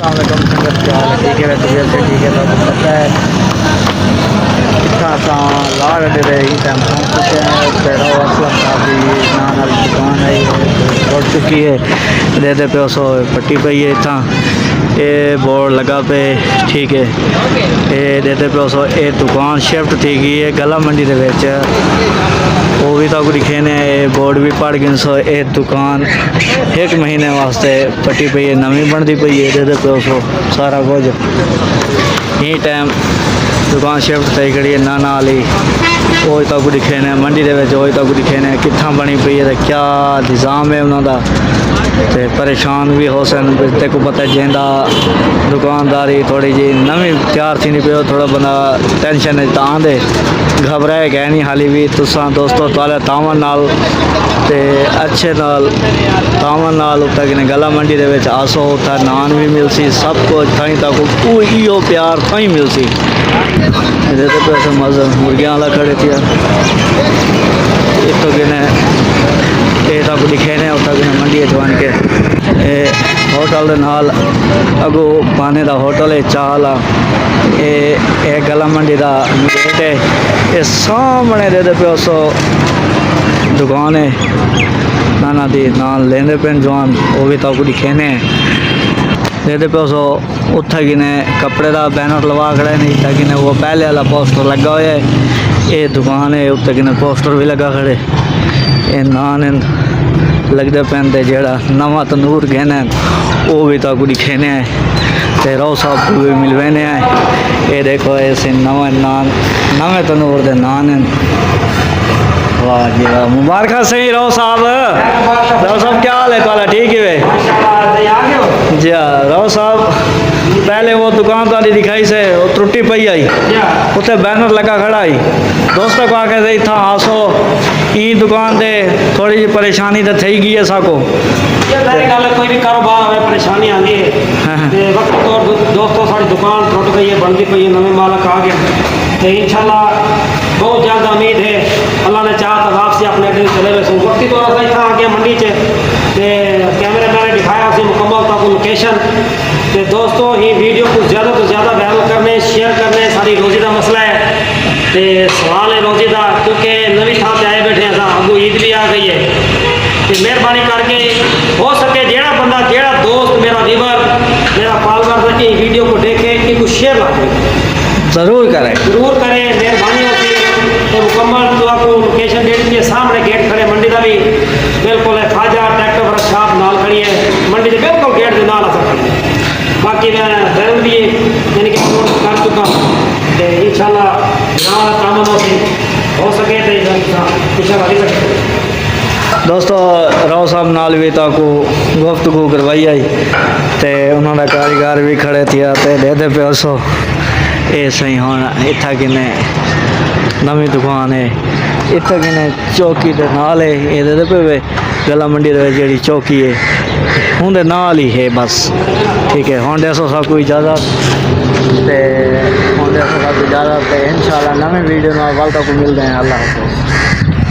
अस्सलाम संगत क्या हाल है? ठीक है तबीयत से ठीक है तो पता है इतना लाग दे रहे ही टाइम पहुँच चुके हैं पेड़ो असलम साहब की नान वाली दुकान आई है छोड़ चुकी है दे पे सो पट्टी पई है इतना ये बोर्ड लगा पे ठीक है ये देते पे सो ये दुकान शिफ्ट थी गई है गला मंडी दे विच वो भी तो दिखे ने बोर्ड भी पड़ गए सो ये दुकान एक महीने वास्ते पट्टी पई है नवी बनती पई है देते पे सो सारा कुछ यही टाइम दुकान शिफ्ट थी खड़ी है ना वाली वो तक दिखे ने मंडी दे विच वो तक दिखे ने कित्थां बनी पई है क्या निज़ाम है उन्होंने ते परेशान भी हो सन ते को पता जिंदा दुकानदारी थोड़ी जी नवी तैयार थी पे थोड़ा बंदा टेंशन आंदे घबराए गए नहीं हाली भी तुसा दोस्तों ताले तावन नाल ते अच्छे नाल तावन नाल उत्ता कि गला मंडी दे विच आसो उत्ता नान भी मिलसी सब कुछ थाई तक इो प्यार थाई मिलसी इधर तो पैसे मज़ा मुर्गियां वाला खड़े थी इतो कि तक दिखे ने उत्ता कि मंडी जवान के होटल दे नाल अगो पाने दा होटल है चाल ए गला मंडी दा गेट है ये सामने दे पे सो दुकान है नाना दी नाल लेंदे पेन जवान वो भी तक दिखे ने दे पे सो उत्थे कि कपड़े का बैनर लवा खड़े नहीं ताकि वो पहले वाला पोस्टर लगा हुआ है ये दुकान है उत्ते कि पोस्टर भी लगा खड़े ये नान लगते पैंते जड़ा नवा तंदूर कहने वो भी तक दिखे ने ते राव साहब को भी मिलवाने हैं ये देखो ऐसे नवा नान नवे तंदूर दे नान हैं वाह जी वाह मुबारक सही राव साहब क्या हाल है ताला ठीक है वे जी हाँ राव साहब पहले वो दुकानदारी दिखाई से वो त्रुटि पई आई उसे बैनर लगा खड़ा आई दोस्तों को आके सही था आसो ई दुकान दे थोड़ी जी परेशानी तो थी गई है साको कोई भी कारोबार में परेशानी आती है वक्त तो दोस्तों सारी दुकान टुट गई है बनती पई है नवे मालक आ गए तो इंशाल्लाह बहुत ज़्यादा उम्मीद है अल्लाह ने चाहा तो वापसी अपने दिन चले गए सो वक्ती तौर पर इतना आ गया मंडी से कैमरे मैंने दिखाया उसी मुकम्मल तक लोकेशन तो दोस्तों ये वीडियो को ज़्यादा तो ज़्यादा वायरल करने शेयर करने सारी रोज़ी का मसला है तो सवाल है रोज़ी का क्योंकि नवी थां से आए बैठे हैं अगू ईद भी आ गई है तो मेहरबानी करके हो सके जेड़ा बंदा जेड़ा दोस्त मेरा व्यूअर मेरा फॉलोअर कि वीडियो को देखे कि कुछ शेयर ना करे ज़रूर करें मेहरबानी होती है तो मुकम्मल तो आपको लोकेशन दे दी है सामने गेट खड़े मंडी का भी बिल्कुल है खाजा ट्रैक्टर वर्कशॉप नाल खड़ी है मंडी के बिल्कुल गेट के नाल आ सकती है बाकी मैं बैरन भी यानी कि कर चुका हूँ तो इंशाल्लाह काम हो सके तो पिछले वाली सकते दोस्तों राव साहब नाल भी ताको गुफ्तगू करवाई आई तो उन्होंने कारीगर भी खड़े थे दे पे सो ये सही हूँ इतना कि नवी दुकान है इतना कि चौकी के नाल है ये दे पे गला मंडी जी चौकी है उनके नाल ही है बस ठीक है हुण दसो सब कोई इजाज़त तो हुण दसो सब इजाज़त इंशाल्लाह नवे वीडियो नाल वल तक मिलते हैं अल्लाह हाफ़िज़।